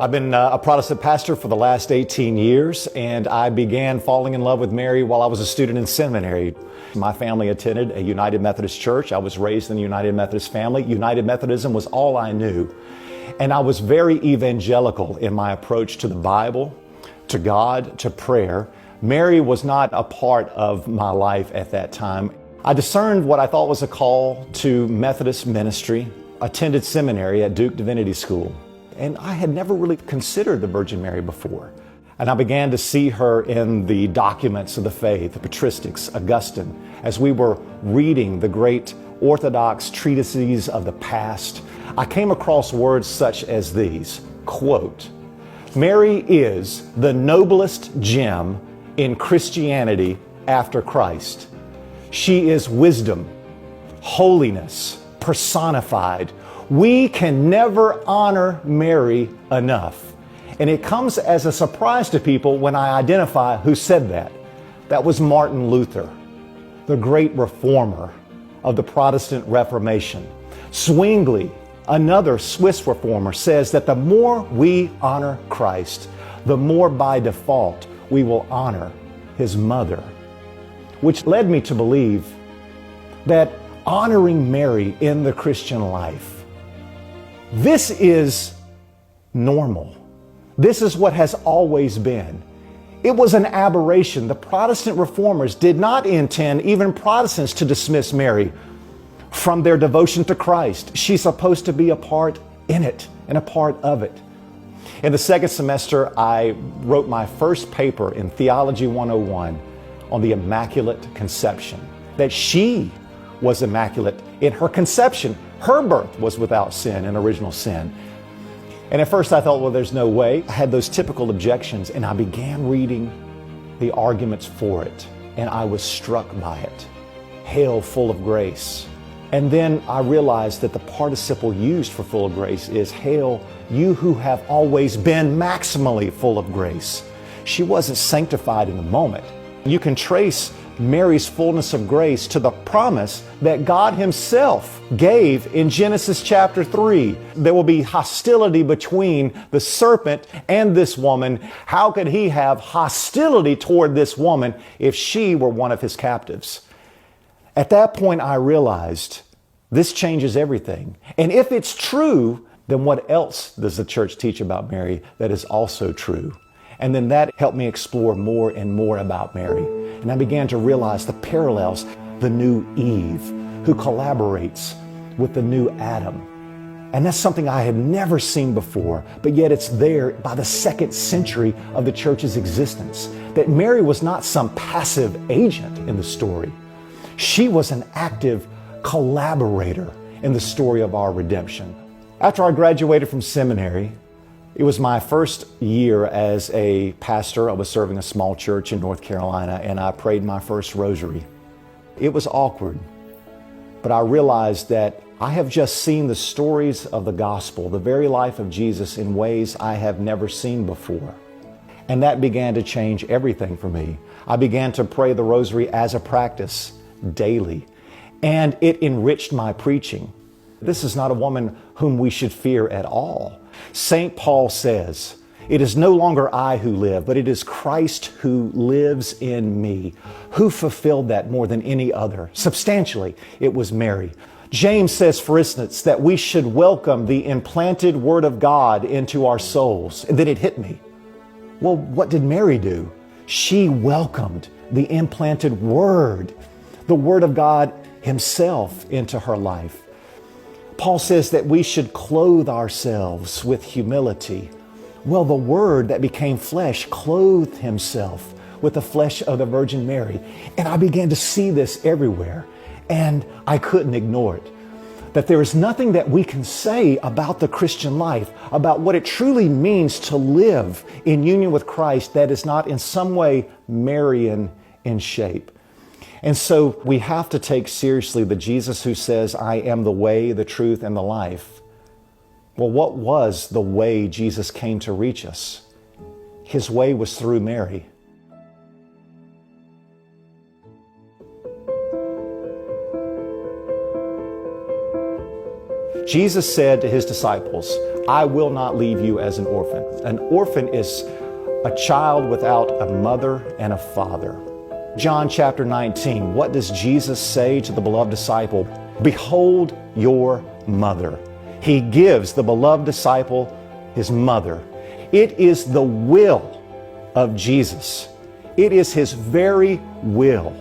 I've been a Protestant pastor for the last 18 years, and I began falling in love with Mary while I was a student in seminary. My family attended a United Methodist church. I was raised in the United Methodist family. United Methodism was all I knew. And I was very evangelical in my approach to the Bible, to God, to prayer. Mary was not a part of my life at that time. I discerned what I thought was a call to Methodist ministry, attended seminary at Duke Divinity School. And I had never really considered the Virgin Mary before. And I began to see her in the documents of the faith, the patristics, Augustine, as we were reading the great Orthodox treatises of the past. I came across words such as these, quote, "Mary is the noblest gem in Christianity after Christ. She is wisdom, holiness, personified. We can never honor Mary enough." And it comes as a surprise to people when I identify who said that. That was Martin Luther, the great reformer of the Protestant Reformation. Zwingli, another Swiss reformer, says that the more we honor Christ, the more by default we will honor his mother. Which led me to believe that honoring Mary in the Christian life, this is normal. This is what has always been. It was an aberration. The Protestant reformers did not intend even Protestants to dismiss Mary from their devotion to Christ. She's supposed to be a part in it and a part of it. In the second semester, I wrote my first paper in Theology 101 on the Immaculate Conception, that she was immaculate in her conception. Her birth was without sin and original sin. And at first I thought, well, there's no way. I had those typical objections, and I began reading the arguments for it, and I was struck by it. Hail, full of grace. And then I realized that the participle used for full of grace is, hail, you who have always been maximally full of grace. She wasn't sanctified in the moment. You can trace Mary's fullness of grace to the promise that God Himself gave in Genesis chapter 3. There will be hostility between the serpent and this woman. How could He have hostility toward this woman if she were one of His captives? At that point, I realized this changes everything. And if it's true, then what else does the church teach about Mary that is also true? And then that helped me explore more and more about Mary. And I began to realize the parallels, the new Eve who collaborates with the new Adam. And that's something I had never seen before, but yet it's there by the second century of the church's existence, that Mary was not some passive agent in the story. She was an active collaborator in the story of our redemption. After I graduated from seminary, it was my first year as a pastor. I was serving a small church in North Carolina, and I prayed my first rosary. It was awkward, but I realized that I have just seen the stories of the gospel, the very life of Jesus, in ways I have never seen before. And that began to change everything for me. I began to pray the rosary as a practice daily, and it enriched my preaching. This is not a woman whom we should fear at all. St. Paul says, "It is no longer I who live, but it is Christ who lives in me." Who fulfilled that more than any other? Substantially, it was Mary. James says, for instance, that we should welcome the implanted Word of God into our souls. And then it hit me. Well, what did Mary do? She welcomed the implanted Word, the Word of God Himself, into her life. Paul says that we should clothe ourselves with humility. Well, the Word that became flesh clothed Himself with the flesh of the Virgin Mary. And I began to see this everywhere, and I couldn't ignore it. That there is nothing that we can say about the Christian life, about what it truly means to live in union with Christ, that is not in some way Marian in shape. And so we have to take seriously the Jesus who says, "I am the way, the truth, and the life." Well, what was the way Jesus came to reach us? His way was through Mary. Jesus said to His disciples, I will not leave you as an orphan. An orphan is a child without a mother and a father. John chapter 19, what does Jesus say to the beloved disciple? Behold your mother. He gives the beloved disciple his mother. It is the will of Jesus. It is his very will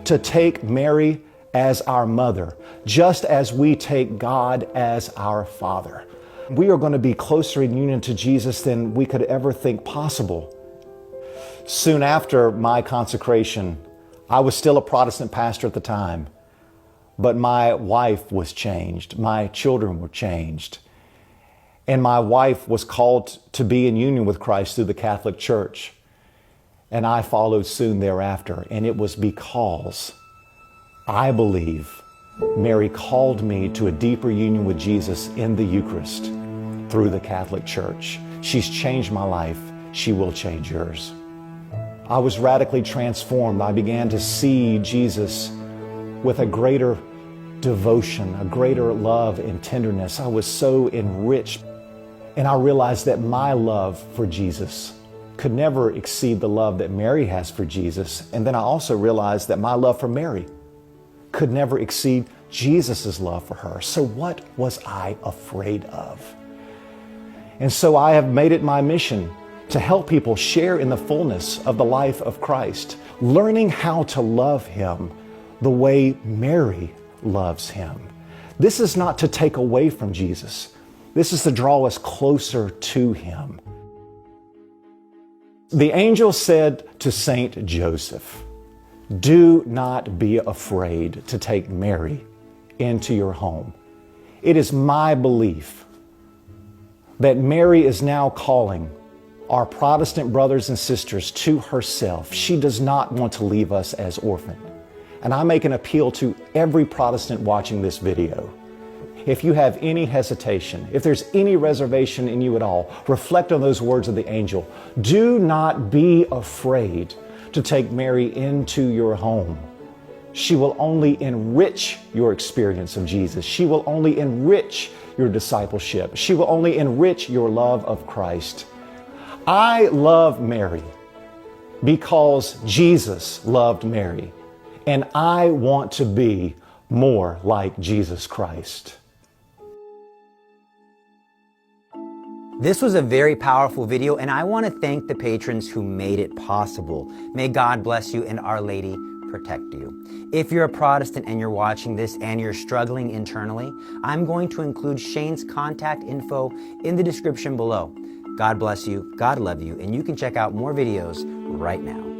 to take Mary as our mother, just as we take God as our Father. We are going to be closer in union to Jesus than we could ever think possible. Soon after my consecration, I was still a Protestant pastor at the time, but my wife was changed. My children were changed. And my wife was called to be in union with Christ through the Catholic Church. And I followed soon thereafter. And it was because I believe Mary called me to a deeper union with Jesus in the Eucharist through the Catholic Church. She's changed my life. She will change yours. I was radically transformed. I began to see Jesus with a greater devotion, a greater love and tenderness. I was so enriched. And I realized that my love for Jesus could never exceed the love that Mary has for Jesus. And then I also realized that my love for Mary could never exceed Jesus' love for her. So what was I afraid of? And so I have made it my mission to help people share in the fullness of the life of Christ, learning how to love him the way Mary loves him. This is not to take away from Jesus. This is to draw us closer to him. The angel said to Saint Joseph, do not be afraid to take Mary into your home. It is my belief that Mary is now calling our Protestant brothers and sisters to herself. She does not want to leave us as orphaned. And I make an appeal to every Protestant watching this video. If you have any hesitation, if there's any reservation in you at all, reflect on those words of the angel. Do not be afraid to take Mary into your home. She will only enrich your experience of Jesus. She will only enrich your discipleship. She will only enrich your love of Christ. I love Mary because Jesus loved Mary, and I want to be more like Jesus Christ. This was a very powerful video, and I want to thank the patrons who made it possible. May God bless you and Our Lady protect you. If you're a Protestant and you're watching this and you're struggling internally, I'm going to include Shane's contact info in the description below. God bless you, God love you, and you can check out more videos right now.